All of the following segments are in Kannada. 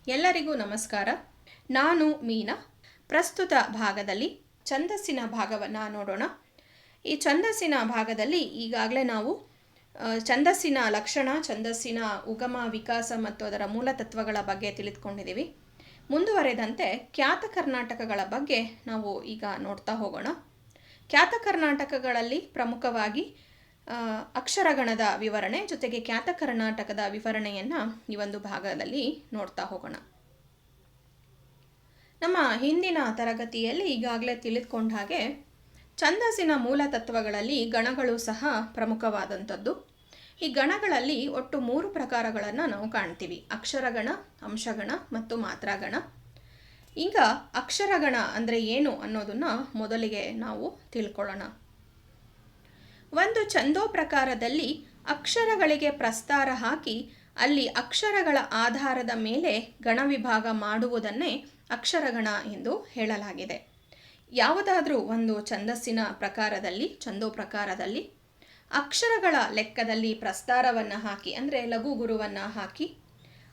ಎಲ್ಲರಿಗೂ ನಮಸ್ಕಾರ. ನಾನು ಮೀನಾ. ಪ್ರಸ್ತುತ ಭಾಗದಲ್ಲಿ ಛಂದಸ್ಸಿನ ಭಾಗವನ್ನು ನೋಡೋಣ. ಈ ಛಂದಸ್ಸಿನ ಭಾಗದಲ್ಲಿ ಈಗಾಗಲೇ ನಾವು ಛಂದಸ್ಸಿನ ಲಕ್ಷಣ, ಛಂದಸ್ಸಿನ ಉಗಮ, ವಿಕಾಸ ಮತ್ತು ಅದರ ಮೂಲ ತತ್ವಗಳ ಬಗ್ಗೆ ತಿಳಿದುಕೊಂಡಿದ್ದೀವಿ. ಮುಂದುವರೆದಂತೆ ಖ್ಯಾತ ಕರ್ನಾಟಕಗಳ ಬಗ್ಗೆ ನಾವು ಈಗ ನೋಡ್ತಾ ಹೋಗೋಣ. ಖ್ಯಾತ ಕರ್ನಾಟಕಗಳಲ್ಲಿ ಪ್ರಮುಖವಾಗಿ ಅಕ್ಷರಗಣದ ವಿವರಣೆ ಜೊತೆಗೆ ಖ್ಯಾತ ಕರ್ನಾಟಕದ ವಿವರಣೆಯನ್ನು ಈ ಒಂದು ಭಾಗದಲ್ಲಿ ನೋಡ್ತಾ ಹೋಗೋಣ. ನಮ್ಮ ಹಿಂದಿನ ತರಗತಿಯಲ್ಲಿ ಈಗಾಗಲೇ ತಿಳಿದುಕೊಂಡ ಹಾಗೆ ಛಂದಸ್ಸಿನ ಮೂಲ ತತ್ವಗಳಲ್ಲಿ ಗಣಗಳು ಸಹ ಪ್ರಮುಖವಾದಂಥದ್ದು. ಈ ಗಣಗಳಲ್ಲಿ ಒಟ್ಟು 3 ಪ್ರಕಾರಗಳನ್ನು ನಾವು ಕಾಣ್ತೀವಿ: ಅಕ್ಷರಗಣ, ಅಂಶಗಣ ಮತ್ತು ಮಾತ್ರಾಗಣ. ಈಗ ಅಕ್ಷರಗಣ ಅಂದರೆ ಏನು ಅನ್ನೋದನ್ನು ಮೊದಲಿಗೆ ನಾವು ತಿಳ್ಕೊಳ್ಳೋಣ. ಒಂದು ಛಂದೋ ಪ್ರಕಾರದಲ್ಲಿ ಅಕ್ಷರಗಳಿಗೆ ಪ್ರಸ್ತಾರ ಹಾಕಿ ಅಲ್ಲಿ ಅಕ್ಷರಗಳ ಆಧಾರದ ಮೇಲೆ ಗಣ ವಿಭಾಗ ಮಾಡುವುದನ್ನೇ ಅಕ್ಷರಗಣ ಎಂದು ಹೇಳಲಾಗಿದೆ. ಯಾವುದಾದ್ರೂ ಒಂದು ಛಂದಸ್ಸಿನ ಪ್ರಕಾರದಲ್ಲಿ, ಛಂದೋ ಪ್ರಕಾರದಲ್ಲಿ ಅಕ್ಷರಗಳ ಲೆಕ್ಕದಲ್ಲಿ ಪ್ರಸ್ತಾರವನ್ನು ಹಾಕಿ, ಅಂದರೆ ಲಘು ಗುರುವನ್ನು ಹಾಕಿ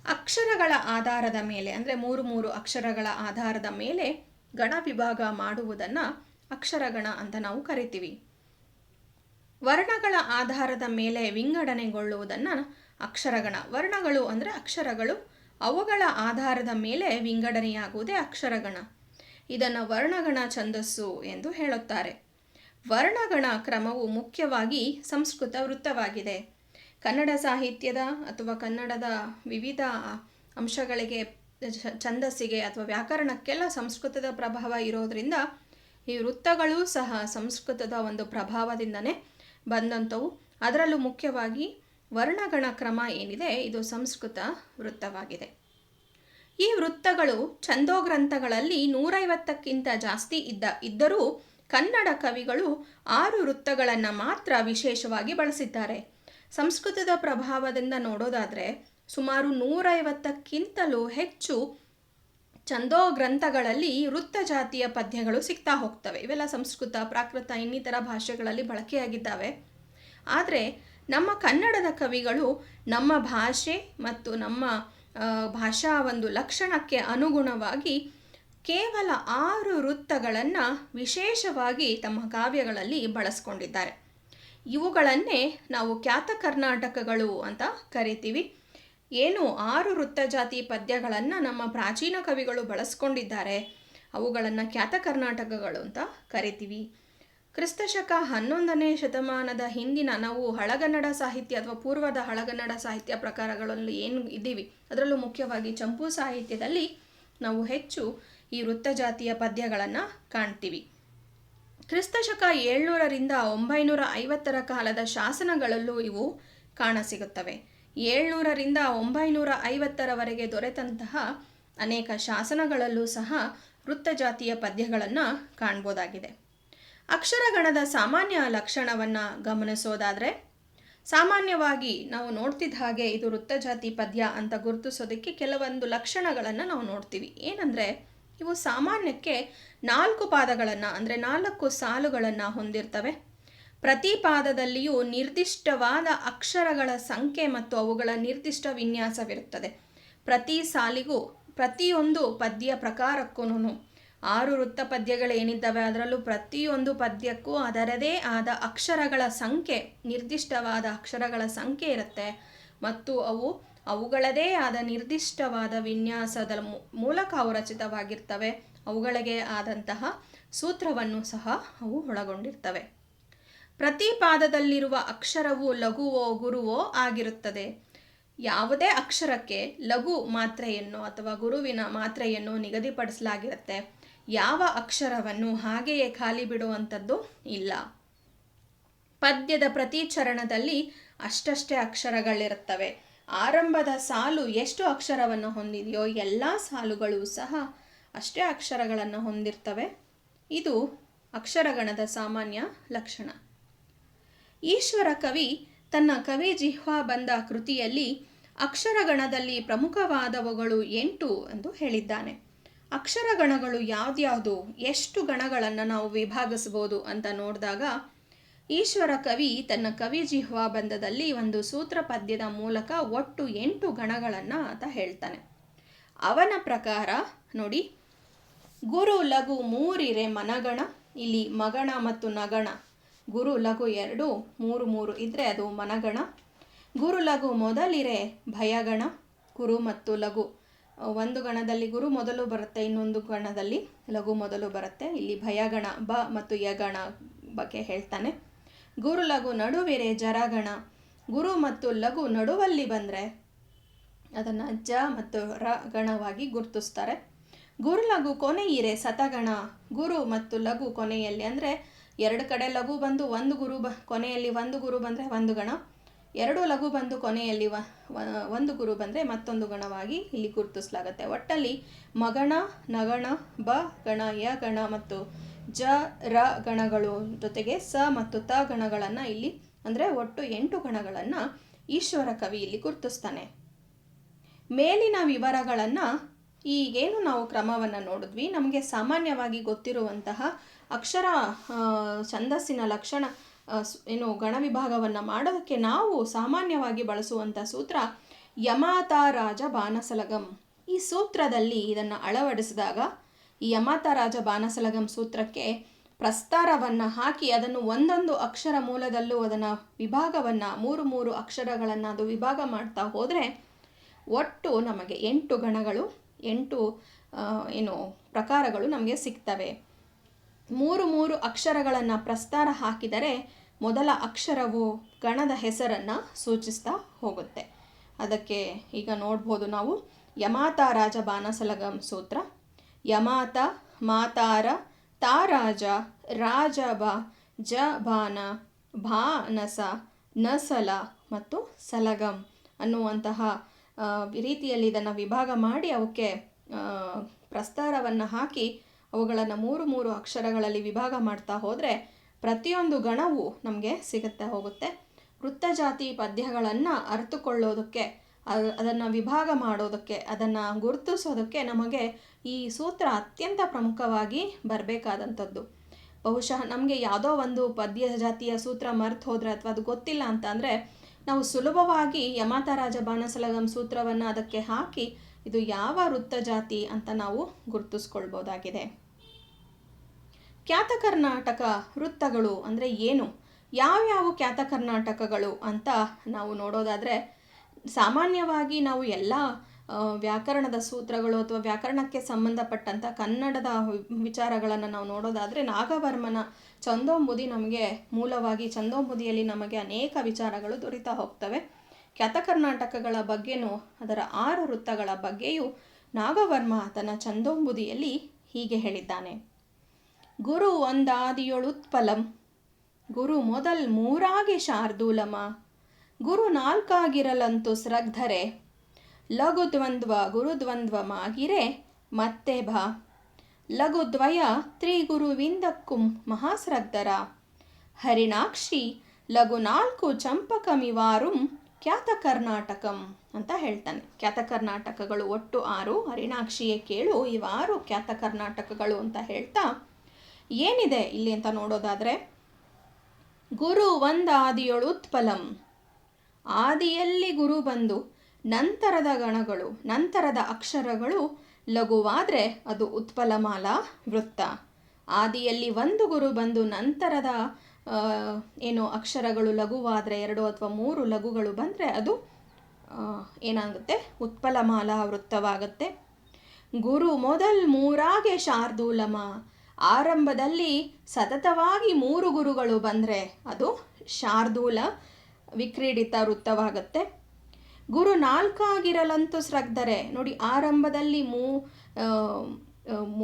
ಅಕ್ಷರಗಳ ಆಧಾರದ ಮೇಲೆ, ಅಂದರೆ 3 ಅಕ್ಷರಗಳ ಆಧಾರದ ಮೇಲೆ ಗಣ ವಿಭಾಗ ಮಾಡುವುದನ್ನು ಅಕ್ಷರಗಣ ಅಂತ ನಾವು ಕರಿತೀವಿ. ವರ್ಣಗಳ ಆಧಾರದ ಮೇಲೆ ವಿಂಗಡಣೆಗೊಳ್ಳುವುದನ್ನು ಅಕ್ಷರಗಣ. ವರ್ಣಗಳು ಅಂದರೆ ಅಕ್ಷರಗಳು, ಅವುಗಳ ಆಧಾರದ ಮೇಲೆ ವಿಂಗಡಣೆಯಾಗುವುದೇ ಅಕ್ಷರಗಣ. ಇದನ್ನು ವರ್ಣಗಣ ಛಂದಸ್ಸು ಎಂದು ಹೇಳುತ್ತಾರೆ. ವರ್ಣಗಣ ಕ್ರಮವು ಮುಖ್ಯವಾಗಿ ಸಂಸ್ಕೃತ ವೃತ್ತವಾಗಿದೆ. ಕನ್ನಡ ಸಾಹಿತ್ಯದ ಅಥವಾ ಕನ್ನಡದ ವಿವಿಧ ಅಂಶಗಳಿಗೆ, ಛಂದಸ್ಸಿಗೆ ಅಥವಾ ವ್ಯಾಕರಣಕ್ಕೆಲ್ಲ ಸಂಸ್ಕೃತದ ಪ್ರಭಾವ ಇರೋದರಿಂದ ಈ ವೃತ್ತಗಳೂ ಸಹ ಸಂಸ್ಕೃತದ ಒಂದು ಪ್ರಭಾವದಿಂದನೇ ಬಂದಂಥವು. ಅದರಲ್ಲೂ ಮುಖ್ಯವಾಗಿ ವರ್ಣಗಣ ಕ್ರಮ ಏನಿದೆ ಇದು ಸಂಸ್ಕೃತ ವೃತ್ತವಾಗಿದೆ. ಈ ವೃತ್ತಗಳು ಛಂದೋಗ್ರಂಥಗಳಲ್ಲಿ 150ಕ್ಕಿಂತ ಜಾಸ್ತಿ ಇದ್ದರೂ ಕನ್ನಡ ಕವಿಗಳು 6 ವೃತ್ತಗಳನ್ನು ಮಾತ್ರ ವಿಶೇಷವಾಗಿ ಬಳಸಿದ್ದಾರೆ. ಸಂಸ್ಕೃತದ ಪ್ರಭಾವದಿಂದ ನೋಡೋದಾದರೆ ಸುಮಾರು 150ಕ್ಕಿಂತಲೂ ಹೆಚ್ಚು ಛಂದೋ ಗ್ರಂಥಗಳಲ್ಲಿ ವೃತ್ತ ಜಾತಿಯ ಪದ್ಯಗಳು ಸಿಗ್ತಾ ಹೋಗ್ತವೆ. ಇವೆಲ್ಲ ಸಂಸ್ಕೃತ, ಪ್ರಾಕೃತ, ಇನ್ನಿತರ ಭಾಷೆಗಳಲ್ಲಿ ಬಳಕೆಯಾಗಿದ್ದಾವೆ. ಆದರೆ ನಮ್ಮ ಕನ್ನಡದ ಕವಿಗಳು ನಮ್ಮ ಭಾಷೆ ಮತ್ತು ನಮ್ಮ ಭಾಷಾ ಒಂದು ಲಕ್ಷಣಕ್ಕೆ ಅನುಗುಣವಾಗಿ ಕೇವಲ 6 ವೃತ್ತಗಳನ್ನು ವಿಶೇಷವಾಗಿ ತಮ್ಮ ಕಾವ್ಯಗಳಲ್ಲಿ ಬಳಸ್ಕೊಂಡಿದ್ದಾರೆ. ಇವುಗಳನ್ನೇ ನಾವು ಖ್ಯಾತ ಕರ್ನಾಟಕಗಳು ಅಂತ ಕರಿತೀವಿ. ಏನು 6 ವೃತ್ತ ಜಾತಿ ಪದ್ಯಗಳನ್ನು ನಮ್ಮ ಪ್ರಾಚೀನ ಕವಿಗಳು ಬಳಸ್ಕೊಂಡಿದ್ದಾರೆ, ಅವುಗಳನ್ನು ಖ್ಯಾತ ಕರ್ನಾಟಕಗಳು ಅಂತ ಕರಿತೀವಿ. ಕ್ರಿಸ್ತಶಕ 11ನೇ ಶತಮಾನದ ಹಿಂದಿನ ನಾವು ಹಳಗನ್ನಡ ಸಾಹಿತ್ಯ ಅಥವಾ ಪೂರ್ವದ ಹಳಗನ್ನಡ ಸಾಹಿತ್ಯ ಪ್ರಕಾರಗಳಲ್ಲಿ ಏನು ಇದ್ದೀವಿ, ಅದರಲ್ಲೂ ಮುಖ್ಯವಾಗಿ ಚಂಪೂ ಸಾಹಿತ್ಯದಲ್ಲಿ ನಾವು ಹೆಚ್ಚು ಈ ವೃತ್ತ ಜಾತಿಯ ಪದ್ಯಗಳನ್ನು ಕಾಣ್ತೀವಿ. ಕ್ರಿಸ್ತಶಕ 700ರಿಂದ 950ರ ಕಾಲದ ಶಾಸನಗಳಲ್ಲೂ ಇವು ಕಾಣಸಿಗುತ್ತವೆ. 700ರಿಂದ 950ರವರೆಗೆ ದೊರೆತಂತಹ ಅನೇಕ ಶಾಸನಗಳಲ್ಲೂ ಸಹ ವೃತ್ತ ಜಾತಿಯ ಪದ್ಯಗಳನ್ನು ಕಾಣ್ಬೋದಾಗಿದೆ. ಅಕ್ಷರಗಣದ ಸಾಮಾನ್ಯ ಲಕ್ಷಣವನ್ನು ಗಮನಿಸೋದಾದರೆ, ಸಾಮಾನ್ಯವಾಗಿ ನಾವು ನೋಡ್ತಿದ್ದ ಹಾಗೆ ಇದು ವೃತ್ತ ಜಾತಿ ಪದ್ಯ ಅಂತ ಗುರುತಿಸೋದಕ್ಕೆ ಕೆಲವೊಂದು ಲಕ್ಷಣಗಳನ್ನು ನಾವು ನೋಡ್ತೀವಿ. ಏನಂದರೆ, ಇವು ಸಾಮಾನ್ಯಕ್ಕೆ 4 ಪಾದಗಳನ್ನು ಅಂದರೆ 4 ಸಾಲುಗಳನ್ನು ಹೊಂದಿರ್ತವೆ. ಪ್ರತಿ ಪಾದದಲ್ಲಿಯೂ ನಿರ್ದಿಷ್ಟವಾದ ಅಕ್ಷರಗಳ ಸಂಖ್ಯೆ ಮತ್ತು ಅವುಗಳ ನಿರ್ದಿಷ್ಟ ವಿನ್ಯಾಸವಿರುತ್ತದೆ. ಪ್ರತಿ ಸಾಲಿಗೂ, ಪ್ರತಿಯೊಂದು ಪದ್ಯ ಪ್ರಕಾರಕ್ಕೂ 6 ವೃತ್ತ ಪದ್ಯಗಳೇನಿದ್ದಾವೆ ಅದರಲ್ಲೂ ಪ್ರತಿಯೊಂದು ಪದ್ಯಕ್ಕೂ ಅದರದೇ ಆದ ಅಕ್ಷರಗಳ ಸಂಖ್ಯೆ, ನಿರ್ದಿಷ್ಟವಾದ ಅಕ್ಷರಗಳ ಸಂಖ್ಯೆ ಇರುತ್ತೆ ಮತ್ತು ಅವುಗಳದೇ ಆದ ನಿರ್ದಿಷ್ಟವಾದ ವಿನ್ಯಾಸದ ಮೂಲಕ ಅವು ರಚಿತವಾಗಿರ್ತವೆ. ಅವುಗಳಿಗೆ ಆದಂತಹ ಸೂತ್ರವನ್ನು ಸಹ ಅವು ಒಳಗೊಂಡಿರ್ತವೆ. ಪ್ರತಿ ಪಾದದಲ್ಲಿರುವ ಅಕ್ಷರವು ಲಘುವೋ ಗುರುವೋ ಆಗಿರುತ್ತದೆ. ಯಾವುದೇ ಅಕ್ಷರಕ್ಕೆ ಲಘು ಮಾತ್ರೆಯನ್ನು ಅಥವಾ ಗುರುವಿನ ಮಾತ್ರೆಯನ್ನು ನಿಗದಿಪಡಿಸಲಾಗಿರುತ್ತೆ. ಯಾವ ಅಕ್ಷರವನ್ನು ಹಾಗೆಯೇ ಖಾಲಿ ಬಿಡುವಂಥದ್ದು ಇಲ್ಲ. ಪದ್ಯದ ಪ್ರತಿ ಚರಣದಲ್ಲಿ ಅಷ್ಟಷ್ಟೇ ಅಕ್ಷರಗಳಿರುತ್ತವೆ. ಆರಂಭದ ಸಾಲು ಎಷ್ಟು ಅಕ್ಷರವನ್ನು ಹೊಂದಿದೆಯೋ ಎಲ್ಲ ಸಾಲುಗಳು ಸಹ ಅಷ್ಟೇ ಅಕ್ಷರಗಳನ್ನು ಹೊಂದಿರ್ತವೆ. ಇದು ಅಕ್ಷರಗಣದ ಸಾಮಾನ್ಯ ಲಕ್ಷಣ. ಈಶ್ವರ ಕವಿ ತನ್ನ ಕವಿ ಜಿಹ್ವಾ ಬಂದ ಕೃತಿಯಲ್ಲಿ ಅಕ್ಷರಗಣದಲ್ಲಿ ಪ್ರಮುಖವಾದವುಗಳು 8 ಎಂದು ಹೇಳಿದ್ದಾನೆ. ಅಕ್ಷರಗಣಗಳು ಯಾವ್ದ್ಯಾವುದು, ಎಷ್ಟು ಗಣಗಳನ್ನು ನಾವು ವಿಭಾಗಿಸ್ಬೋದು ಅಂತ ನೋಡಿದಾಗ ಈಶ್ವರ ಕವಿ ತನ್ನ ಕವಿ ಜಿಹ್ವಾ ಬಂಧದಲ್ಲಿ ಒಂದು ಸೂತ್ರ ಪದ್ಯದ ಮೂಲಕ ಒಟ್ಟು 8 ಗಣಗಳನ್ನು ಆತ ಹೇಳ್ತಾನೆ. ಅವನ ಪ್ರಕಾರ ನೋಡಿ, ಗುರು ಲಘು ಮೂರಿರೆ ಮನಗಣ. ಇಲ್ಲಿ ಮಗಣ ಮತ್ತು ನಗಣ, ಗುರು ಲಘು ಎರಡು ಮೂರು ಮೂರು ಇದ್ದರೆ ಅದು ಮನಗಣ. ಗುರು ಲಘು ಮೊದಲಿರೆ ಭಯಗಣ. ಗುರು ಮತ್ತು ಲಘು ಒಂದು ಗಣದಲ್ಲಿ ಗುರು ಮೊದಲು ಬರುತ್ತೆ, ಇನ್ನೊಂದು ಗಣದಲ್ಲಿ ಲಘು ಮೊದಲು ಬರುತ್ತೆ. ಇಲ್ಲಿ ಭಯಗಣ ಬ ಮತ್ತು ಯಗಣ ಬಗ್ಗೆ ಹೇಳ್ತಾನೆ. ಗುರು ಲಘು ನಡುವಿರೆ ಜರಗಣ. ಗುರು ಮತ್ತು ಲಘು ನಡುವಲ್ಲಿ ಬಂದರೆ ಅದನ್ನು ಜ ಮತ್ತು ರ ಗಣವಾಗಿ ಗುರುತಿಸ್ತಾರೆ. ಗುರು ಲಘು ಕೊನೆಯಿರೆ ಸತಗಣ. ಗುರು ಮತ್ತು ಲಘು ಕೊನೆಯಲ್ಲಿ ಅಂದರೆ ಎರಡು ಕಡೆ ಲಘು ಬಂದು ಒಂದು ಗುರು ಕೊನೆಯಲ್ಲಿ ಒಂದು ಗುರು ಬಂದರೆ ಒಂದು ಗಣ, ಎರಡು ಲಘು ಬಂದು ಕೊನೆಯಲ್ಲಿ ಒಂದು ಗುರು ಬಂದರೆ ಮತ್ತೊಂದು ಗಣವಾಗಿ ಇಲ್ಲಿ ಗುರುತಿಸಲಾಗುತ್ತೆ. ಒಟ್ಟಲ್ಲಿ ಮಗಣ, ನಗಣ, ಬ ಗಣ, ಯ ಗಣ ಮತ್ತು ಜ ರ ಗಣಗಳು ಜೊತೆಗೆ ಸ ಮತ್ತು ತ ಗಣಗಳನ್ನು ಇಲ್ಲಿ ಅಂದರೆ ಒಟ್ಟು 8 ಗಣಗಳನ್ನು ಈಶ್ವರ ಕವಿ ಇಲ್ಲಿ ಗುರುತಿಸ್ತಾನೆ. ಮೇಲಿನ ವಿವರಗಳನ್ನು ಈಗೇನು ನಾವು ಕ್ರಮವನ್ನು ನೋಡಿದ್ವಿ, ನಮಗೆ ಸಾಮಾನ್ಯವಾಗಿ ಗೊತ್ತಿರುವಂತಹ ಅಕ್ಷರ ಛಂದಸ್ಸಿನ ಲಕ್ಷಣ ಏನು ಗಣ ವಿಭಾಗವನ್ನು ಮಾಡೋದಕ್ಕೆ ನಾವು ಸಾಮಾನ್ಯವಾಗಿ ಬಳಸುವಂಥ ಸೂತ್ರ ಯಮಾತಾರಾಜ ಬಾನಸಲಗಂ. ಈ ಸೂತ್ರದಲ್ಲಿ ಇದನ್ನು ಅಳವಡಿಸಿದಾಗ ಈ ಯಮಾತಾರಾಜ ಬಾನಸಲಗಂ ಸೂತ್ರಕ್ಕೆ ಪ್ರಸ್ತಾರವನ್ನು ಹಾಕಿ ಅದನ್ನು ಒಂದೊಂದು ಅಕ್ಷರ ಮೂಲದಲ್ಲೂ ಅದನ್ನು ವಿಭಾಗವನ್ನು ಮೂರು ಅಕ್ಷರಗಳನ್ನು ಅದು ವಿಭಾಗ ಮಾಡ್ತಾ ಹೋದರೆ ಒಟ್ಟು ನಮಗೆ 8 ಗಣಗಳು 8 ಏನು ಪ್ರಕಾರಗಳು ನಮಗೆ ಸಿಗ್ತವೆ. ಮೂರು ಅಕ್ಷರಗಳನ್ನು ಪ್ರಸ್ತಾರ ಹಾಕಿದರೆ ಮೊದಲ ಅಕ್ಷರವು ಗಣದ ಹೆಸರನ್ನು ಸೂಚಿಸ್ತಾ ಹೋಗುತ್ತೆ. ಅದಕ್ಕೆ ಈಗ ನೋಡ್ಬೋದು ನಾವು ಯಮಾತಾರಾಜ ಬಾನಸಲಗಂ ಸೂತ್ರ. ಯಮಾತ, ಮಾತಾರ, ತಾರಾಜ, ರಾಜಬ, ಜ ಬಾನ, ಭಾನಸ, ನಸಲ ಮತ್ತು ಸಲಗಂ ಅನ್ನುವಂತಹ ರೀತಿಯಲ್ಲಿ ಇದನ್ನು ವಿಭಾಗ ಮಾಡಿ ಅವಕ್ಕೆ ಪ್ರಸ್ತಾರವನ್ನು ಹಾಕಿ ಅವುಗಳನ್ನು ಮೂರು ಅಕ್ಷರಗಳಲ್ಲಿ ವಿಭಾಗ ಮಾಡ್ತಾ ಹೋದರೆ ಪ್ರತಿಯೊಂದು ಗಣವು ನಮಗೆ ಸಿಗುತ್ತಾ ಹೋಗುತ್ತೆ. ವೃತ್ತಜಾತಿ ಪದ್ಯಗಳನ್ನು ಅರಿತುಕೊಳ್ಳೋದಕ್ಕೆ, ಅದನ್ನು ವಿಭಾಗ ಮಾಡೋದಕ್ಕೆ, ಅದನ್ನು ಗುರುತಿಸೋದಕ್ಕೆ ನಮಗೆ ಈ ಸೂತ್ರ ಅತ್ಯಂತ ಪ್ರಮುಖವಾಗಿ ಬರಬೇಕಾದಂಥದ್ದು. ಬಹುಶಃ ನಮಗೆ ಯಾವುದೋ ಒಂದು ಪದ್ಯ ಜಾತಿಯ ಸೂತ್ರ ಮರೆತು ಹೋದರೆ ಅಥವಾ ಅದು ಗೊತ್ತಿಲ್ಲ ಅಂತ ಅಂದರೆ ನಾವು ಸುಲಭವಾಗಿ ಯಮಾತಾರಾಜ ಬಾನಸಲಗಂ ಸೂತ್ರವನ್ನು ಅದಕ್ಕೆ ಹಾಕಿ ಇದು ಯಾವ ವೃತ್ತ ಜಾತಿ ಅಂತ ನಾವು ಗುರುತಿಸ್ಕೊಳ್ಬೋದಾಗಿದೆ. ಖ್ಯಾತ ಕರ್ನಾಟಕ ವೃತ್ತಗಳು ಅಂದರೆ ಏನು, ಯಾವ್ಯಾವ ಖ್ಯಾತ ಕರ್ನಾಟಕಗಳು ಅಂತ ನಾವು ನೋಡೋದಾದರೆ ಸಾಮಾನ್ಯವಾಗಿ ನಾವು ಎಲ್ಲ ವ್ಯಾಕರಣದ ಸೂತ್ರಗಳು ಅಥವಾ ವ್ಯಾಕರಣಕ್ಕೆ ಸಂಬಂಧಪಟ್ಟಂಥ ಕನ್ನಡದ ವಿಚಾರಗಳನ್ನು ನಾವು ನೋಡೋದಾದರೆ ನಾಗವರ್ಮನ ಛಂದೋಂಬುದಿ ನಮಗೆ ಮೂಲವಾಗಿ ಛಂದೋಂಬುದಿಯಲ್ಲಿ ನಮಗೆ ಅನೇಕ ವಿಚಾರಗಳು ದೊರೀತಾ ಹೋಗ್ತವೆ. ಖ್ಯಾತ ಕರ್ನಾಟಕಗಳ ಬಗ್ಗೆನೂ ಅದರ 6 ವೃತ್ತಗಳ ಬಗ್ಗೆಯೂ ನಾಗವರ್ಮ ತನ್ನ ಛಂದೋಂಬುದಿಯಲ್ಲಿ ಹೀಗೆ ಹೇಳಿದ್ದಾನೆ. ಗುರು ಒಂದಾದಿಯೊಳುತ್ಪಲಂ. ಗುರು ಮೊದಲ್ ಮೂರಾಗೆ ಶಾರ್ದೂಲಮ. ಗುರು ನಾಲ್ಕಾಗಿರಲಂತು ಸ್ರಗ್ಧರೆ. ಲಘು ದ್ವಂದ್ವ ಗುರುದ್ವಂದ್ವಮಾಗಿರೆ ಮತ್ತೆ ಭ. ಲಘು ದ್ವಯ ತ್ರಿಗುರುವಿಂದಕ್ಕುಂ ಮಹಾಸ್ರಗ್ಧರ. ಹರಿಣಾಕ್ಷಿ ಲಘು 4 ಚಂಪಕಮಿವಾರುಂ ಖ್ಯಾತ ಕರ್ನಾಟಕಂ ಅಂತ ಹೇಳ್ತಾನೆ. ಖ್ಯಾತ ಕರ್ನಾಟಕಗಳು ಒಟ್ಟು 6, ಹರಿಣಾಕ್ಷಿಯೇ ಕೇಳು ಇವು 6 ಖ್ಯಾತ ಕರ್ನಾಟಕಗಳು ಅಂತ ಹೇಳ್ತಾ ಏನಿದೆ ಇಲ್ಲಿ ಅಂತ ನೋಡೋದಾದರೆ ಗುರು ಒಂದಾದಿಯೊಳು ಉತ್ಪಲಂ. ಆದಿಯಲ್ಲಿ ಗುರು ಬಂದು ನಂತರದ ಗಣಗಳು ನಂತರದ ಅಕ್ಷರಗಳು ಲಘುವಾದರೆ ಅದು ಉತ್ಪಲಮಾಲಾ ವೃತ್ತ. ಆದಿಯಲ್ಲಿ ಒಂದು ಗುರು ಬಂದು ನಂತರದ ಅಕ್ಷರಗಳು ಲಘುವಾದರೆ 2 ಅಥವಾ 3 ಲಘುಗಳು ಬಂದರೆ ಅದು ಏನಾಗುತ್ತೆ, ಉತ್ಪಲಮಾಲಾ ವೃತ್ತವಾಗುತ್ತೆ. ಗುರು ಮೊದಲ್ ಮೂರಾಗೆ ಶಾರ್ದೂಲಮ. ಆರಂಭದಲ್ಲಿ ಸತತವಾಗಿ 3 ಗುರುಗಳು ಬಂದರೆ ಅದು ಶಾರ್ದೂಲ ವಿಕ್ರೀಡಿತ ವೃತ್ತವಾಗುತ್ತೆ. ಗುರು 4 ಆಗಿರಲಂತೂ ಸ್ರಗ್ಧರೆ. ನೋಡಿ, ಆರಂಭದಲ್ಲಿ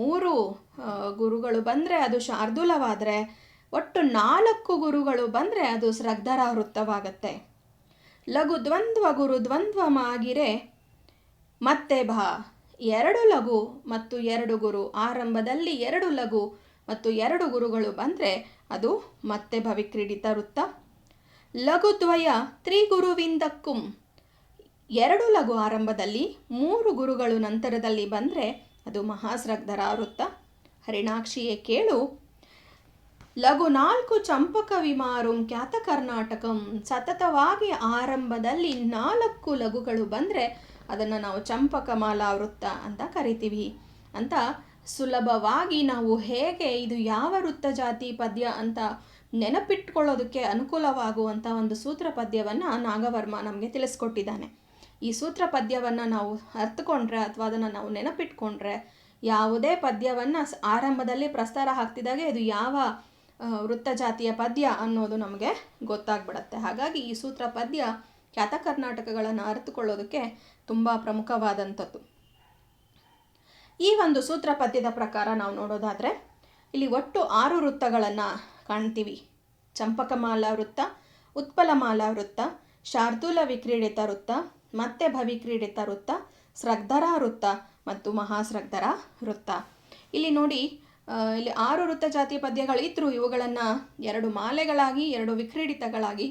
3 ಗುರುಗಳು ಬಂದರೆ ಅದು ಶಾರ್ದೂಲವಾದರೆ ಒಟ್ಟು 4 ಗುರುಗಳು ಬಂದರೆ ಅದು ಸ್ರಗ್ಧರ ವೃತ್ತವಾಗುತ್ತೆ. ಲಘು ದ್ವಂದ್ವ ಗುರು ದ್ವಂದ್ವಮಾಗಿರೆ ಮತ್ತೆ ಭ. 2 ಲಘು ಮತ್ತು 2 ಗುರು, ಆರಂಭದಲ್ಲಿ 2 ಲಘು ಮತ್ತು 2 ಗುರುಗಳು ಬಂದರೆ ಅದು ಮತ್ತೆ ಭವಿಕ್ರೀಡಿತ ವೃತ್ತ. ಲಘುದ್ವಯ ತ್ರಿಗುರುವಿಂದಕ್ಕುಂ. 2 ಲಘು ಆರಂಭದಲ್ಲಿ 3 ಗುರುಗಳು ನಂತರದಲ್ಲಿ ಬಂದರೆ ಅದು ಮಹಾಸ್ರಗ್ಧರ ವೃತ್ತ. ಹರಿಣಾಕ್ಷಿಯೇ ಕೇಳು ಲಘು 4 ಚಂಪಕ ವಿಮಾರುಂ ಖ್ಯಾತ ಕರ್ನಾಟಕಂ. ಸತತವಾಗಿ ಆರಂಭದಲ್ಲಿ 4 ಲಘುಗಳು ಬಂದರೆ ಅದನ್ನು ನಾವು ಚಂಪಕಮಾಲಾ ವೃತ್ತ ಅಂತ ಕರಿತೀವಿ ಅಂತ ಸುಲಭವಾಗಿ ನಾವು ಹೇಗೆ ಇದು ಯಾವ ವೃತ್ತ ಜಾತಿ ಪದ್ಯ ಅಂತ ನೆನಪಿಟ್ಕೊಳ್ಳೋದಕ್ಕೆ ಅನುಕೂಲವಾಗುವಂಥ ಒಂದು ಸೂತ್ರ ಪದ್ಯವನ್ನು ನಾಗವರ್ಮ ನಮಗೆ ತಿಳಿಸ್ಕೊಟ್ಟಿದ್ದಾನೆ. ಈ ಸೂತ್ರ ಪದ್ಯವನ್ನು ನಾವು ಅರ್ಥಕೊಂಡ್ರೆ ಅಥವಾ ಅದನ್ನು ನಾವು ನೆನಪಿಟ್ಕೊಂಡ್ರೆ ಯಾವುದೇ ಪದ್ಯವನ್ನು ಆರಂಭದಲ್ಲಿ ಪ್ರಸ್ತಾರ ಹಾಕ್ತಿದ್ದಾಗೆ ಇದು ಯಾವ ವೃತ್ತ ಜಾತಿಯ ಪದ್ಯ ಅನ್ನೋದು ನಮಗೆ ಗೊತ್ತಾಗ್ಬಿಡತ್ತೆ. ಹಾಗಾಗಿ ಈ ಸೂತ್ರ ಪದ್ಯ ಖ್ಯಾತ ಕರ್ನಾಟಕಗಳನ್ನು ಅರಿತುಕೊಳ್ಳೋದಕ್ಕೆ ತುಂಬ ಪ್ರಮುಖವಾದಂಥದ್ದು. ಈ ಒಂದು ಸೂತ್ರ ಪದ್ಯದ ಪ್ರಕಾರ ನಾವು ನೋಡೋದಾದರೆ ಇಲ್ಲಿ ಒಟ್ಟು 6 ವೃತ್ತಗಳನ್ನು ಕಾಣ್ತೀವಿ. ಚಂಪಕಮಾಲಾ ವೃತ್ತ, ಉತ್ಪಲಮಾಲಾ ವೃತ್ತ, ಶಾರ್ದೂಲ ವಿಕ್ರೀಡಿತ ವೃತ್ತ, ಮತ್ತೆ ಭವಿಕ್ರೀಡಿತ ವೃತ್ತ, ಸ್ರಗ್ಧರ ವೃತ್ತ ಮತ್ತು ಮಹಾಸ್ರಗ್ಧರ ವೃತ್ತ. ಇಲ್ಲಿ ನೋಡಿ, ಇಲ್ಲಿ 6 ವೃತ್ತ ಜಾತಿಯ ಪದ್ಯಗಳಿದ್ದರೂ ಇವುಗಳನ್ನು 2 ಮಾಲೆಗಳಾಗಿ, 2 ವಿಕ್ರೀಡಿತಗಳಾಗಿ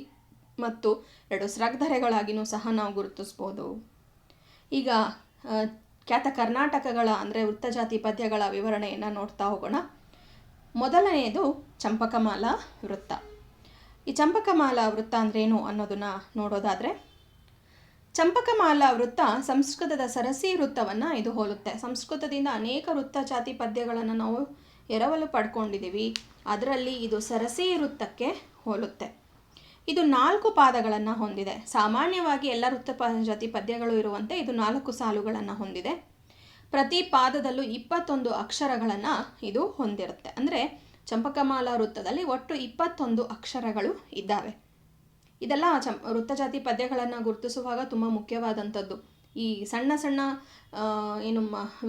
ಮತ್ತು 2 ಸ್ರಗ್ಧರೆಗಳಾಗಿಯೂ ಸಹ ನಾವು ಗುರುತಿಸ್ಬೋದು. ಈಗ ಖ್ಯಾತ ಕರ್ನಾಟಕಗಳ ಅಂದರೆ ವೃತ್ತಜಾತಿ ಪದ್ಯಗಳ ವಿವರಣೆಯನ್ನು ನೋಡ್ತಾ ಹೋಗೋಣ. ಮೊದಲನೆಯದು ಚಂಪಕಮಾಲಾ ವೃತ್ತ. ಈ ಚಂಪಕಮಾಲಾ ವೃತ್ತ ಅಂದ್ರೇನು ಅನ್ನೋದನ್ನು ನೋಡೋದಾದರೆ, ಚಂಪಕಮಾಲಾ ವೃತ್ತ ಸಂಸ್ಕೃತದ ಸರಸಿ ವೃತ್ತವನ್ನು ಇದು ಹೋಲುತ್ತೆ. ಸಂಸ್ಕೃತದಿಂದ ಅನೇಕ ವೃತ್ತ ಜಾತಿ ಪದ್ಯಗಳನ್ನು ನಾವು ಎರವಲು ಪಡ್ಕೊಂಡಿದ್ದೀವಿ. ಅದರಲ್ಲಿ ಇದು ಸರಸಿ ವೃತ್ತಕ್ಕೆ ಹೋಲುತ್ತೆ. ಇದು 4 ಪಾದಗಳನ್ನು ಹೊಂದಿದೆ. ಸಾಮಾನ್ಯವಾಗಿ ಎಲ್ಲ ವೃತ್ತ ಜಾತಿ ಪದ್ಯಗಳು ಇರುವಂತೆ ಇದು 4 ಸಾಲುಗಳನ್ನು ಹೊಂದಿದೆ. ಪ್ರತಿ ಪಾದದಲ್ಲೂ 21 ಅಕ್ಷರಗಳನ್ನು ಇದು ಹೊಂದಿರುತ್ತೆ. ಅಂದರೆ ಚಂಪಕಮಾಲಾ ವೃತ್ತದಲ್ಲಿ ಒಟ್ಟು 21 ಅಕ್ಷರಗಳು ಇದ್ದಾವೆ. ಇದೆಲ್ಲ ವೃತ್ತ ಜಾತಿ ಪದ್ಯಗಳನ್ನು ಗುರುತಿಸುವಾಗ ತುಂಬ ಮುಖ್ಯವಾದಂಥದ್ದು. ಈ ಸಣ್ಣ ಸಣ್ಣ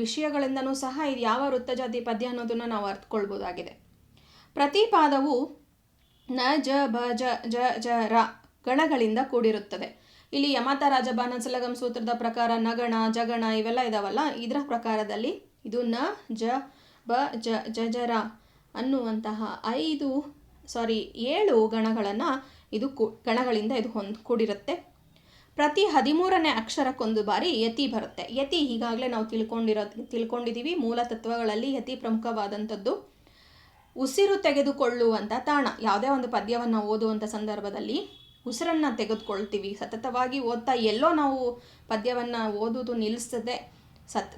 ವಿಷಯಗಳಿಂದನೂ ಸಹ ಇದು ಯಾವ ವೃತ್ತ ಜಾತಿ ಪದ್ಯ ಅನ್ನೋದನ್ನು ನಾವು ಅರ್ಥಕೊಳ್ಬೋದಾಗಿದೆ. ಪ್ರತಿ ಪಾದವು ನ, ಜ, ಬ, ಜ, ಜ, ಜ, ರ ಗಣಗಳಿಂದ ಕೂಡಿರುತ್ತದೆ. ಇಲ್ಲಿ ಯಮತ ರಾಜಬಾಣಸಲಗಂ ಸೂತ್ರದ ಪ್ರಕಾರ ನಗಣ, ಜಗಣ ಇವೆಲ್ಲ ಇದಾವಲ್ಲ, ಇದರ ಪ್ರಕಾರದಲ್ಲಿ ಇದು ನ, ಜ, ಬ, ಜ, ಜ, ಜ, ರ ಅನ್ನುವಂತಹ 7 ಗಣಗಳನ್ನು ಇದು ಗಣಗಳಿಂದ ಇದು ಕೂಡಿರುತ್ತೆ. ಪ್ರತಿ 13ನೇ ಅಕ್ಷರಕ್ಕೊಂದು ಬಾರಿ ಯತಿ ಬರುತ್ತೆ. ಯತಿ ಈಗಾಗಲೇ ನಾವು ತಿಳ್ಕೊಂಡಿದ್ದೀವಿ. ಮೂಲ ತತ್ವಗಳಲ್ಲಿ ಯತಿ ಪ್ರಮುಖವಾದಂಥದ್ದು. ಉಸಿರು ತೆಗೆದುಕೊಳ್ಳುವಂಥ ತಾಣ. ಯಾವುದೇ ಒಂದು ಪದ್ಯವನ್ನು ಓದುವಂಥ ಸಂದರ್ಭದಲ್ಲಿ ಉಸಿರನ್ನು ತೆಗೆದುಕೊಳ್ತೀವಿ. ಸತತವಾಗಿ ಓದ್ತಾ ಎಲ್ಲೋ ನಾವು ಪದ್ಯವನ್ನು ಓದೋದು ನಿಲ್ಲಿಸದೆ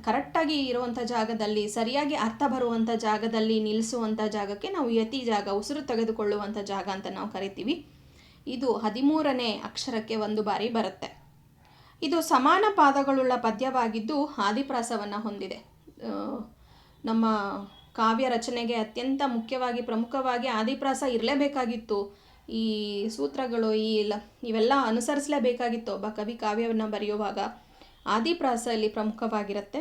ಕರೆಕ್ಟಾಗಿ ಇರುವಂಥ ಜಾಗದಲ್ಲಿ, ಸರಿಯಾಗಿ ಅರ್ಥ ಬರುವಂಥ ಜಾಗದಲ್ಲಿ ನಿಲ್ಲಿಸುವಂಥ ಜಾಗಕ್ಕೆ ನಾವು ಯತಿ ಜಾಗ, ಉಸಿರು ತೆಗೆದುಕೊಳ್ಳುವಂಥ ಜಾಗ ಅಂತ ನಾವು ಕರಿತೀವಿ. ಇದು 13ನೇ ಅಕ್ಷರಕ್ಕೆ ಒಂದು ಬಾರಿ ಬರುತ್ತೆ. ಇದು ಸಮಾನ ಪಾದಗಳುಳ್ಳ ಪದ್ಯವಾಗಿದ್ದು ಆದಿಪ್ರಾಸವನ್ನು ಹೊಂದಿದೆ. ನಮ್ಮ ಕಾವ್ಯ ರಚನೆಗೆ ಅತ್ಯಂತ ಮುಖ್ಯವಾಗಿ ಪ್ರಮುಖವಾಗಿ ಆದಿಪ್ರಾಸ ಇರಲೇಬೇಕಾಗಿತ್ತು. ಈ ಸೂತ್ರಗಳು ಇವೆಲ್ಲ ಅನುಸರಿಸಲೇಬೇಕಾಗಿತ್ತು. ಒಬ್ಬ ಕವಿ ಕಾವ್ಯವನ್ನು ಬರೆಯುವಾಗ ಆದಿಪ್ರಾಸ ಇಲ್ಲಿ ಪ್ರಮುಖವಾಗಿರುತ್ತೆ.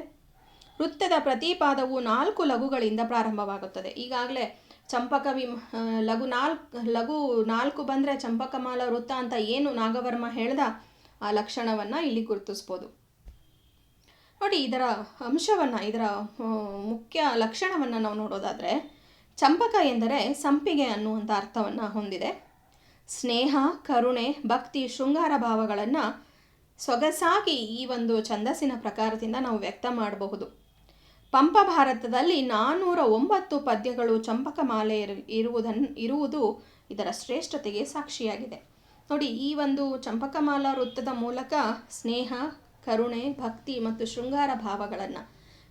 ವೃತ್ತದ ಪ್ರತಿ ಪಾದವು 4 ಲಘುಗಳಿಂದ ಪ್ರಾರಂಭವಾಗುತ್ತದೆ. ಈಗಾಗಲೇ ಚಂಪಕವಿ ಲಘು 4 ಬಂದರೆ ಚಂಪಕಮಾಲಾ ವೃತ್ತ ಅಂತ ಏನು ನಾಗವರ್ಮ ಹೇಳ್ದ ಆ ಲಕ್ಷಣವನ್ನು ಇಲ್ಲಿ ಗುರುತಿಸ್ಬೋದು. ನೋಡಿ, ಇದರ ಅಂಶವನ್ನು, ಇದರ ಮುಖ್ಯ ಲಕ್ಷಣವನ್ನು ನಾವು ನೋಡೋದಾದರೆ, ಚಂಪಕ ಎಂದರೆ ಸಂಪಿಗೆ ಅನ್ನುವಂಥ ಅರ್ಥವನ್ನು ಹೊಂದಿದೆ. ಸ್ನೇಹ, ಕರುಣೆ, ಭಕ್ತಿ, ಶೃಂಗಾರ ಭಾವಗಳನ್ನು ಸೊಗಸಾಗಿ ಈ ಒಂದು ಛಂದಸ್ಸಿನ ಪ್ರಕಾರದಿಂದ ನಾವು ವ್ಯಕ್ತ ಮಾಡಬಹುದು. ಪಂಪ ಭಾರತದಲ್ಲಿ 409 ಪದ್ಯಗಳು ಚಂಪಕಮಾಲೆ ಇರುವುದು ಇದರ ಶ್ರೇಷ್ಠತೆಗೆ ಸಾಕ್ಷಿಯಾಗಿದೆ. ನೋಡಿ, ಈ ಒಂದು ಚಂಪಕಮಾಲಾ ವೃತ್ತದ ಮೂಲಕ ಸ್ನೇಹ, ಕರುಣೆ, ಭಕ್ತಿ ಮತ್ತು ಶೃಂಗಾರ ಭಾವಗಳನ್ನು,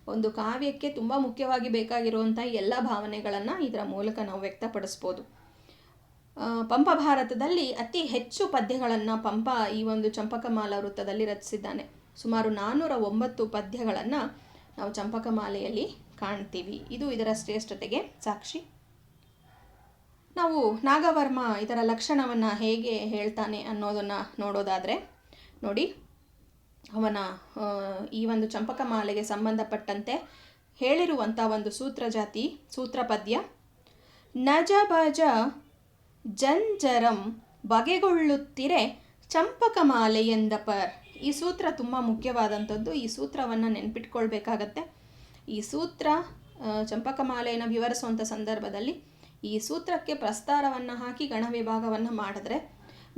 ಒಂದು ಕಾವ್ಯಕ್ಕೆ ತುಂಬ ಮುಖ್ಯವಾಗಿ ಬೇಕಾಗಿರುವಂಥ ಎಲ್ಲ ಭಾವನೆಗಳನ್ನು ಇದರ ಮೂಲಕ ನಾವು ವ್ಯಕ್ತಪಡಿಸ್ಬೋದು. ಪಂಪ ಭಾರತದಲ್ಲಿ ಅತಿ ಹೆಚ್ಚು ಪದ್ಯಗಳನ್ನು ಪಂಪ ಈ ಒಂದು ಚಂಪಕಮಾಲಾ ವೃತ್ತದಲ್ಲಿ ರಚಿಸಿದ್ದಾನೆ. ಸುಮಾರು 409 ಪದ್ಯಗಳನ್ನು ನಾವು ಚಂಪಕಮಾಲೆಯಲ್ಲಿ ಕಾಣ್ತೀವಿ. ಇದು ಇದರ ಶ್ರೇಷ್ಠತೆಗೆ ಸಾಕ್ಷಿ. ನಾವು ನಾಗವರ್ಮ ಇದರ ಲಕ್ಷಣವನ್ನು ಹೇಗೆ ಹೇಳ್ತಾನೆ ಅನ್ನೋದನ್ನು ನೋಡೋದಾದರೆ, ನೋಡಿ, ಅವನ ಈ ಒಂದು ಚಂಪಕಮಾಲೆಗೆ ಸಂಬಂಧಪಟ್ಟಂತೆ ಹೇಳಿರುವಂಥ ಒಂದು ಸೂತ್ರ ಪದ್ಯ ನಜ ಭಜ ಜಂಜರಂ ಬಗೆಗೊಳ್ಳುತ್ತಿರೆ ಚಂಪಕಮಾಲೆ ಎಂದಪರ್. ಈ ಸೂತ್ರ ತುಂಬ ಮುಖ್ಯವಾದಂಥದ್ದು. ಈ ಸೂತ್ರವನ್ನು ನೆನ್ಪಿಟ್ಕೊಳ್ಬೇಕಾಗತ್ತೆ. ಈ ಸೂತ್ರ ಚಂಪಕಮಾಲೆಯನ್ನು ವಿವರಿಸುವಂಥ ಸಂದರ್ಭದಲ್ಲಿ ಈ ಸೂತ್ರಕ್ಕೆ ಪ್ರಸ್ತಾರವನ್ನು ಹಾಕಿ ಗಣ ವಿಭಾಗವನ್ನು ಮಾಡಿದ್ರೆ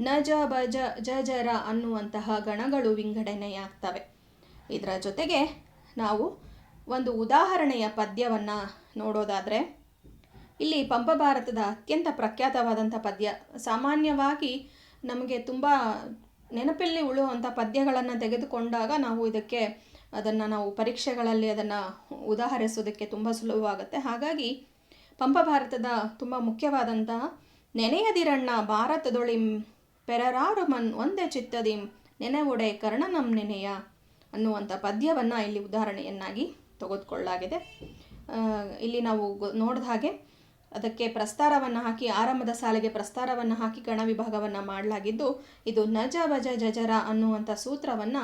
ನಜ ಬಜ ಜಜರ ಅನ್ನುವಂತಹ ಗಣಗಳು ವಿಂಗಡಣೆಯಾಗ್ತವೆ. ಇದರ ಜೊತೆಗೆ ನಾವು ಒಂದು ಉದಾಹರಣೆಯ ಪದ್ಯವನ್ನು ನೋಡೋದಾದರೆ, ಇಲ್ಲಿ ಪಂಪ ಭಾರತದ ಅತ್ಯಂತ ಪ್ರಖ್ಯಾತವಾದಂಥ ಪದ್ಯ. ಸಾಮಾನ್ಯವಾಗಿ ನಮಗೆ ತುಂಬ ನೆನಪಲ್ಲಿ ಉಳಿಯುವಂಥ ಪದ್ಯಗಳನ್ನು ತೆಗೆದುಕೊಂಡಾಗ ಅದನ್ನು ನಾವು ಪರೀಕ್ಷೆಗಳಲ್ಲಿ ಅದನ್ನು ಉದಾಹರಿಸೋದಕ್ಕೆ ತುಂಬ ಸುಲಭವಾಗುತ್ತೆ. ಹಾಗಾಗಿ ಪಂಪ ಭಾರತದ ತುಂಬ ಮುಖ್ಯವಾದಂತಹ ನೆನೆಯದಿರಣ್ಣ ಭಾರತದೊಳಿಂ ಪೆರರಾರು ಮನ್ ಒಂದೇ ಚಿತ್ತದಿಂ ನೆನೆವುಡೆ ಕರ್ಣನಂ ನೆನೆಯ ಅನ್ನುವಂಥ ಪದ್ಯವನ್ನು ಇಲ್ಲಿ ಉದಾಹರಣೆಯನ್ನಾಗಿ ತೆಗೆದುಕೊಳ್ಳಲಾಗಿದೆ. ಇಲ್ಲಿ ನಾವು ನೋಡಿದ ಹಾಗೆ ಅದಕ್ಕೆ ಪ್ರಸ್ತಾರವನ್ನು ಹಾಕಿ, ಆರಂಭದ ಸಾಲಿಗೆ ಪ್ರಸ್ತಾರವನ್ನು ಹಾಕಿ ಗಣ ವಿಭಾಗವನ್ನು ಮಾಡಲಾಗಿದ್ದು, ಇದು ನಜ ಭಜ ಜಜರ ಅನ್ನುವಂಥ ಸೂತ್ರವನ್ನು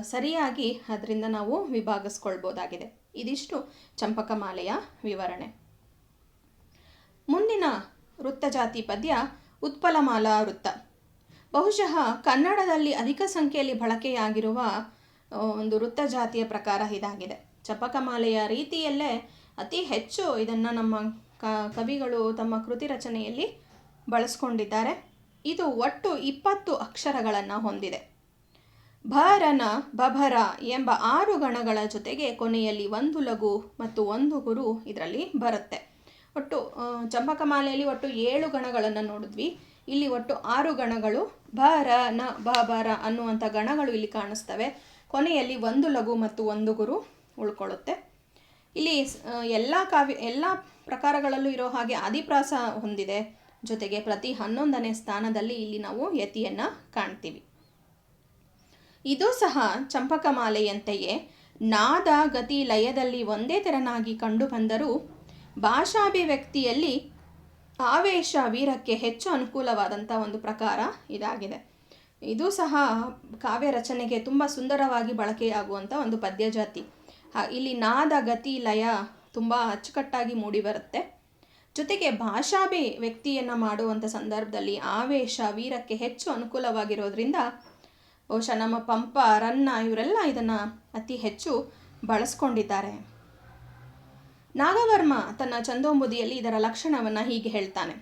ಸರಿಯಾಗಿ ಅದರಿಂದ ನಾವು ವಿಭಾಗಿಸ್ಕೊಳ್ಬೋದಾಗಿದೆ. ಇದಿಷ್ಟು ಚಂಪಕಮಾಲೆಯ ವಿವರಣೆ. ಮುಂದಿನ ವೃತ್ತ ಜಾತಿ ಪದ್ಯ ಉತ್ಪಲಮಾಲಾ ವೃತ್ತ. ಬಹುಶಃ ಕನ್ನಡದಲ್ಲಿ ಅಧಿಕ ಸಂಖ್ಯೆಯಲ್ಲಿ ಬಳಕೆಯಾಗಿರುವ ಒಂದು ವೃತ್ತ ಜಾತಿಯ ಪ್ರಕಾರ ಇದಾಗಿದೆ. ಚಂಪಕಮಾಲೆಯ ರೀತಿಯಲ್ಲೇ ಅತಿ ಹೆಚ್ಚು ಇದನ್ನು ನಮ್ಮ ಕವಿಗಳು ತಮ್ಮ ಕೃತಿ ರಚನೆಯಲ್ಲಿ ಬಳಸ್ಕೊಂಡಿದ್ದಾರೆ. ಇದು ಒಟ್ಟು 20 ಅಕ್ಷರಗಳನ್ನು ಹೊಂದಿದೆ. ಭರನ ಬಭರ ಎಂಬ 6 ಗಣಗಳ ಜೊತೆಗೆ ಕೊನೆಯಲ್ಲಿ ಒಂದು ಲಘು ಮತ್ತು ಒಂದು ಗುರು ಇದರಲ್ಲಿ ಬರುತ್ತೆ. ಒಟ್ಟು ಚಂಪಕಮಾಲೆಯಲ್ಲಿ ಒಟ್ಟು 7 ಗಣಗಳನ್ನು ನೋಡಿದ್ವಿ. ಇಲ್ಲಿ ಒಟ್ಟು 6 ಗಣಗಳು ಭರ ನ ಬಭರ ಅನ್ನುವಂಥ ಗಣಗಳು ಇಲ್ಲಿ ಕಾಣಿಸ್ತವೆ. ಕೊನೆಯಲ್ಲಿ ಒಂದು ಲಘು ಮತ್ತು ಒಂದು ಗುರು ಉಳ್ಕೊಳ್ಳುತ್ತೆ. ಇಲ್ಲಿ ಎಲ್ಲ ಪ್ರಕಾರಗಳಲ್ಲೂ ಇರೋ ಹಾಗೆ ಆದಿಪ್ರಾಸ ಹೊಂದಿದೆ. ಜೊತೆಗೆ ಪ್ರತಿ 11ನೇ ಸ್ಥಾನದಲ್ಲಿ ಇಲ್ಲಿ ನಾವು ಯತಿಯನ್ನು ಕಾಣ್ತೀವಿ. ಇದು ಸಹ ಚಂಪಕಮಾಲೆಯಂತೆಯೇ ನಾದ ಗತಿ ಲಯದಲ್ಲಿ ಒಂದೇ ತೆರನಾಗಿ ಕಂಡುಬಂದರೂ ಭಾಷಾಭಿವ್ಯಕ್ತಿಯಲ್ಲಿ ಆವೇಶ ವೀರಕ್ಕೆ ಹೆಚ್ಚು ಅನುಕೂಲವಾದಂಥ ಒಂದು ಪ್ರಕಾರ ಇದಾಗಿದೆ. ಇದು ಸಹ ಕಾವ್ಯ ರಚನೆಗೆ ತುಂಬ ಸುಂದರವಾಗಿ ಬಳಕೆಯಾಗುವಂಥ ಒಂದು ಪದ್ಯ ಜಾತಿ. ಇಲ್ಲಿ ನಾದ ಗತಿ ಲಯ ತುಂಬ ಅಚ್ಚುಕಟ್ಟಾಗಿ ಮೂಡಿಬರುತ್ತೆ. ಜೊತೆಗೆ ಭಾಷಾಭಿವ್ಯಕ್ತಿಯನ್ನು ಮಾಡುವಂಥ ಸಂದರ್ಭದಲ್ಲಿ ಆವೇಶ ವೀರಕ್ಕೆ ಹೆಚ್ಚು ಅನುಕೂಲವಾಗಿರೋದ್ರಿಂದ ಬಹುಶಃ ನಮ್ಮ ಪಂಪ, ರನ್ನ ಇವರೆಲ್ಲ ಇದನ್ನು ಅತಿ ಹೆಚ್ಚು ಬಳಸ್ಕೊಂಡಿದ್ದಾರೆ. ನಾಗವರ್ಮ ತನ್ನ ಛಂದೋಂಬುದಿಯಲ್ಲಿ ಇದರ ಲಕ್ಷಣವನ್ನು ಹೀಗೆ ಹೇಳ್ತಾನೆ.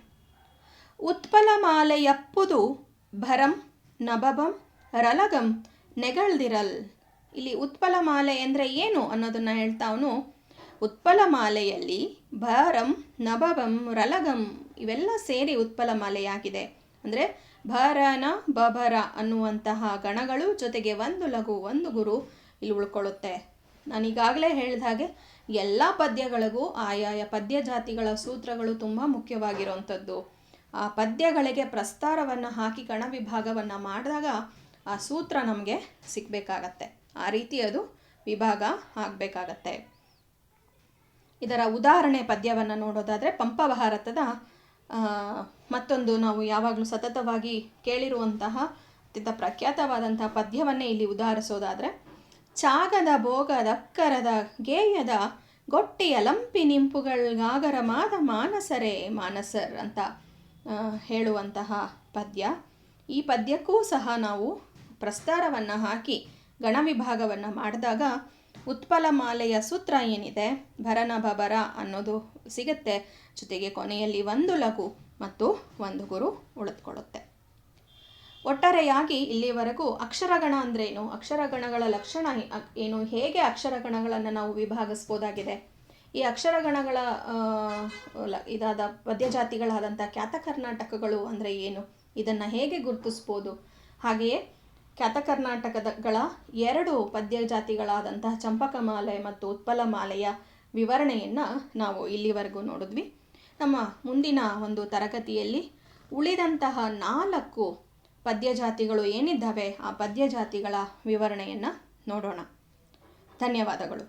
ಉತ್ಪಲಮಾಲೆಯಪ್ಪುದು ಭರಂ ನಭಬಂ ರಲಗಂ ನೆಗಳ್ದಿರಲ್. ಇಲ್ಲಿ ಉತ್ಪಲಮಾಲೆ ಅಂದರೆ ಏನು ಅನ್ನೋದನ್ನು ಹೇಳ್ತಾ ಅವನು, ಉತ್ಪಲಮಾಲೆಯಲ್ಲಿ ಭರಂ ನಭಬಂ ರಲಗಂ ಇವೆಲ್ಲ ಸೇರಿ ಉತ್ಪಲಮಾಲೆಯಾಗಿದೆ. ಅಂದರೆ ಭರನ ಬಭರ ಅನ್ನುವಂತಹ ಗಣಗಳು ಜೊತೆಗೆ ಒಂದು ಲಘು ಒಂದು ಗುರು ಇಲ್ಲಿ ಉಳ್ಕೊಳ್ಳುತ್ತೆ. ನಾನೀಗಾಗಲೇ ಹೇಳಿದ ಹಾಗೆ ಎಲ್ಲ ಪದ್ಯಗಳಿಗೂ ಆಯಾಯ ಪದ್ಯ ಜಾತಿಗಳ ಸೂತ್ರಗಳು ತುಂಬ ಮುಖ್ಯವಾಗಿರುವಂಥದ್ದು. ಆ ಪದ್ಯಗಳಿಗೆ ಪ್ರಸ್ತಾರವನ್ನು ಹಾಕಿ ಗಣ ವಿಭಾಗವನ್ನು ಮಾಡಿದಾಗ ಆ ಸೂತ್ರ ನಮಗೆ ಸಿಗಬೇಕಾಗತ್ತೆ. ಆ ರೀತಿ ಅದು ವಿಭಾಗ ಆಗಬೇಕಾಗತ್ತೆ. ಇದರ ಉದಾಹರಣೆ ಪದ್ಯವನ್ನು ನೋಡೋದಾದರೆ ಪಂಪ ಭಾರತದ ಮತ್ತೊಂದು ನಾವು ಯಾವಾಗಲೂ ಸತತವಾಗಿ ಕೇಳಿರುವಂತಹ ಅತ್ಯಂತ ಪ್ರಖ್ಯಾತವಾದಂತಹ ಪದ್ಯವನ್ನೇ ಇಲ್ಲಿ ಉದಾಹರಿಸೋದಾದರೆ, ಚಾಗದ ಭೋಗದ ಅಕ್ಕರದ ಗೇಯದ ಗೊಟ್ಟಿಯ ಲಂಪಿ ನಿಂಪುಗಳಾಗರ ಮಾದ ಮಾನಸರೇ ಮಾನಸರ್ ಅಂತ ಹೇಳುವಂತಹ ಪದ್ಯ. ಈ ಪದ್ಯಕ್ಕೂ ಸಹ ನಾವು ಪ್ರಸ್ತಾರವನ್ನು ಹಾಕಿ ಗಣ ವಿಭಾಗವನ್ನು ಮಾಡಿದಾಗ ಉತ್ಪಲಮಾಲೆಯ ಸೂತ್ರ ಏನಿದೆ ಭರನ ಬಬರ ಅನ್ನೋದು ಸಿಗುತ್ತೆ. ಜೊತೆಗೆ ಕೊನೆಯಲ್ಲಿ ಒಂದು ಲಘು ಮತ್ತು ಒಂದು ಗುರು ಉಳಿದುಕೊಳ್ಳುತ್ತೆ. ಒಟ್ಟಾರೆಯಾಗಿ ಇಲ್ಲಿವರೆಗೂ ಅಕ್ಷರಗಣ ಅಂದ್ರೇನು, ಅಕ್ಷರಗಣಗಳ ಲಕ್ಷಣ ಏನು, ಹೇಗೆ ಅಕ್ಷರಗಣಗಳನ್ನು ನಾವು ವಿಭಾಗಿಸ್ಬೋದಾಗಿದೆ, ಈ ಅಕ್ಷರಗಣಗಳ ಇದಾದ ಪದ್ಯಜಾತಿಗಳಾದಂಥ ಖ್ಯಾತ ಕರ್ನಾಟಕಗಳು ಅಂದರೆ ಏನು, ಇದನ್ನು ಹೇಗೆ ಗುರುತಿಸ್ಬೋದು, ಹಾಗೆಯೇ ಖ್ಯಾತ ಕರ್ನಾಟಕಗಳ 2 ಪದ್ಯ ಜಾತಿಗಳಾದಂತಹ ಚಂಪಕಮಾಲೆ ಮತ್ತು ಉತ್ಪಲಮಾಲೆಯ ವಿವರಣೆಯನ್ನು ನಾವು ಇಲ್ಲಿವರೆಗೂ ನೋಡಿದ್ವಿ. ನಮ್ಮ ಮುಂದಿನ ಒಂದು ತರಗತಿಯಲ್ಲಿ ಉಳಿದಂತಹ 4 ಪದ್ಯ ಜಾತಿಗಳು ಏನಿದ್ದಾವೆ ಆ ಪದ್ಯ ಜಾತಿಗಳ ವಿವರಣೆಯನ್ನು ನೋಡೋಣ. ಧನ್ಯವಾದಗಳು.